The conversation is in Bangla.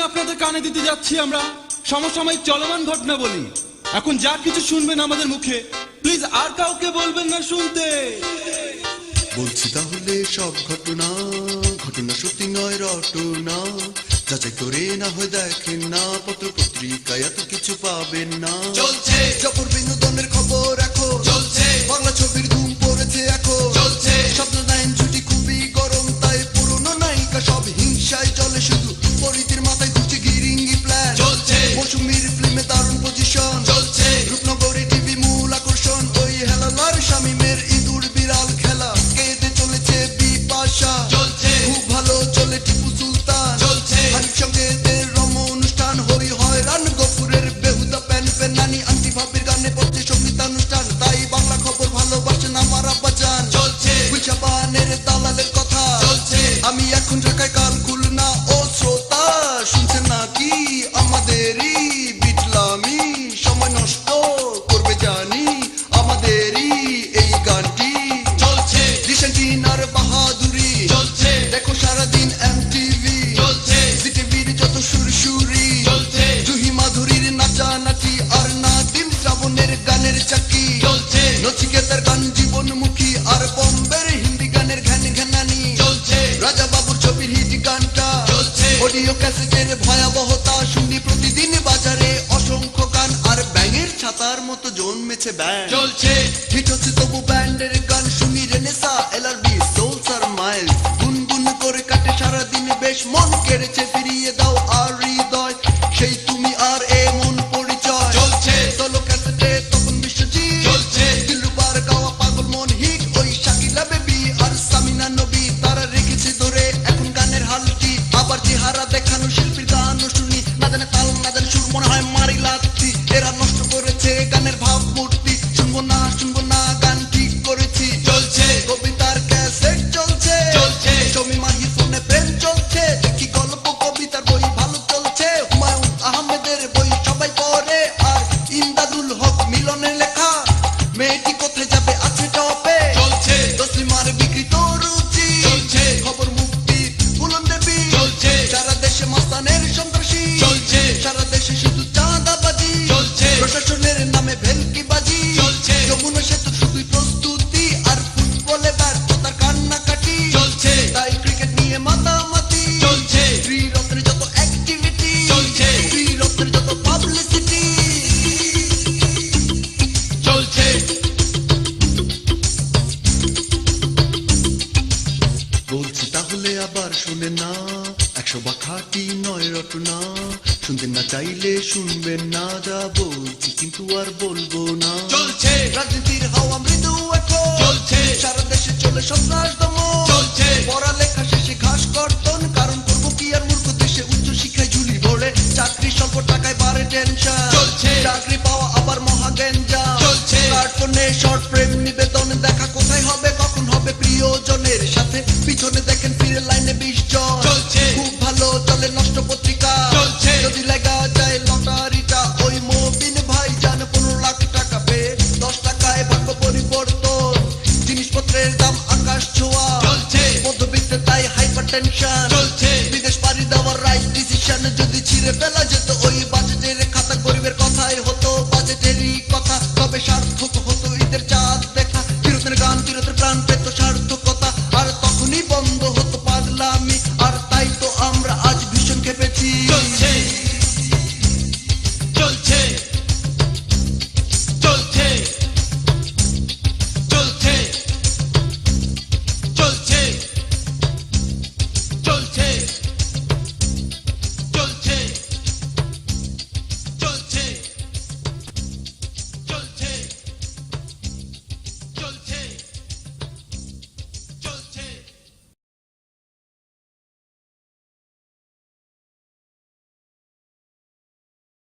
আপনাদের কানে দিতে যাচ্ছি আমরা সমসাময়িক চলমান ঘটনা বলি। এখন যা কিছু শুনবেন আমাদের মুখে, প্লিজ আর কাউকে বলবেন না শুনতে। বলছি তাহলে সব ঘটনা, ঘটনা সত্যি নয় রটনা, যাচাই করে না হয় দেখেন না, পত্র পত্রিকায় এত কিছু পাবেন না। চলছে জবর বিনোদনের খবর এখন, চলছে বাংলা ছবির ধুম পড়েছে এখন, চলছে স্বপ্ন নাইন ছুটি খুবই গরম, তাই পুরনো নায়িকা সব হিংসায় চলে শুধু, পরিধির মাথায় ঘুরছে গিরিঙ্গি প্ল্যান, চলছে মৌসুমীর ফিল্মে দারুণ পজিশন, চলছে রূপনগরে টিভি মূল আকর্ষণ, ওই হেলালার শামিমের ইঁদুর বিড়াল খেলা, কেঁদে চলেছে বিপাশা, চলছে খুব ভালো চলে টিপু সুলতান, চলছে হানিফ সঙ্গেদের রম অনুষ্ঠান, হই হয়রান গফুরের বেহুদা প্যান প্যান, নানি আন্টি ভাবির গানে পড়ছে সঙ্গীতানুষ্ঠান, তাই বাংলা খবর ভালোবাসেন আমার আব্বাজান, চলছে গুলশাবানের দালালের কথা, চলছে আমি এখন ঢাকায় কাল খুলনা, ও শ্রোতা শুনছেন নাকি আমাদেরই বিটলামি, সময় নষ্ট করবে জানি আমাদেরই এই গানটি, চলছে রিসেন্টিনার বাহাদুরি, চলছে দেখো সারাদিন এমটিভি, চলছে জিটিভির যত সুরসুরি, চলছে জুহি মাধুরীর নাচানাচি, আর নাদিম শ্রাবণের গানের চাকি, চলছে নচিকেতার গান জীবনমুখী, আর বম্বের হিন্দি গানের ঘ্যান ঘ্যানানি, চলছে রাজা বাবুর ছবির হিট গানটা, চলছে অডিও ক্যাসেটের ভয়াবহতা শুনি প্রতিদিন বাজারে, অসংখ্য গান আর ব্যাঙের ছাতার মতো জন্মেছে ব্যান্ড, চলছে হিট হচ্ছে তবু ব্যান্ডের গান শুনি, রেনেসা এলআরবি সোলস আর মাইল, গুনগুন করে কাটে সারাদিন বেশ, মন কেড়েছে ফিরিয়ে দাও আর হৃদয়, সেই তুমি আর এমন পরিচয়, চলছে সোলো ক্যাসেটে তখন বিশ্বজিৎ, চলছে দিলরুবার গাওয়া পাগল মন হিট, ওই শাকিলা বেবি আর সামিনা নবী, তারা রেখেছে ধরে এখন গানের হালটি, আবার চেহারা দেখানো শিল্পীর গানও শুনি, না জানে তাল না জানে সুর, মনে হয় মারি লাথি, এরা নষ্ট করেছে গানের ভাবমূর্তি, শুনবো না গান ঠিক করেছি, চলছে কবিতার ক্যাসেট চলছে, চলছে জমি মাহির ফোনে প্রেম চলছে, দেখি গল্প কবিতার বই ভালো চলছে, হুমায়ুন আহমেদের বই সবাই পড়ে, আর ইমদাদুল হক মিলনের লেখা মেয়েটি কোথায় যাবে আছে টপে, চলছে তসলিমার বিকৃত রুচি, চলছে খবর মুক্তি বুলন দেবী, চলছে সারা দেশে মস্তানের সন্ত্রাসী, চলছে সারা দেশে শুধু চাঁদাবাজি, চলছে প্রশাসনের নামে ভেলকিবাজি, চলছে যমুনা সেতু শুধুই প্রস্তুতি, আর ফুটবলে ব্যর্থতার কান্নাকাটি, চলছে তাই ক্রিকেট নিয়ে মাতামাতি, চলছে শ্রীরত্নের যত অ্যাক্টিভিটি, চলছে শ্রীরত্নের যত পাবলিসিটি, চলছে বলছি তাহলে আবার শুনে না, 100 বা খাঁটি নয় রটনা, শুনতে না চাইলে শুনবেন না, যা বলছি কিন্তু আর বলবো না, চলছে রাজনীতির হাওয়া মৃদু এখন, চলছে সারা দেশে চলে সন্ত্রাস দমন, চলছে পড়ালেখা শেষে ঘাস কর্তন, কারণ করবো কি আর মূর্খ দেশে উচ্চ শিক্ষায় ঝুলি ভরে, চাকরি স্বল্প টাকায় বাড়ে টেনশন, চলছে চাকরি পাওয়া আবার মহা গ্যাঞ্জাম, চলছে স্মার্টফোনে শর্ট প্রেম নিবেদন, দেখা কোথায় হবে কখন হবে প্রিয়জনের সাথে, পিছনে দেখেন ফিরে লাইনে 20 জন, চলছে খুব ভালো চলে নষ্ট পত্রিকা, চলছে যদি লাগা যায় লটারিটা, ওই মবিন ভাই জান 15 লাখ টাকা পেয়ে 10 টাকায় ভাগ্য পরিবর্তন, জিনিসপত্রের দাম আকাশ ছোঁয়া, চলছে মধ্যবিত্তে তাই হাইপার টেনশন, চলছে বিদেশ পাড়ি দেওয়ার রাইট ডিসিশন, যদি ছিঁড়ে ফেলা যেত ওই বাজেটের খাতা, গরিবের কথাই হতো বাজেটেরই কথা, তবে সার্থক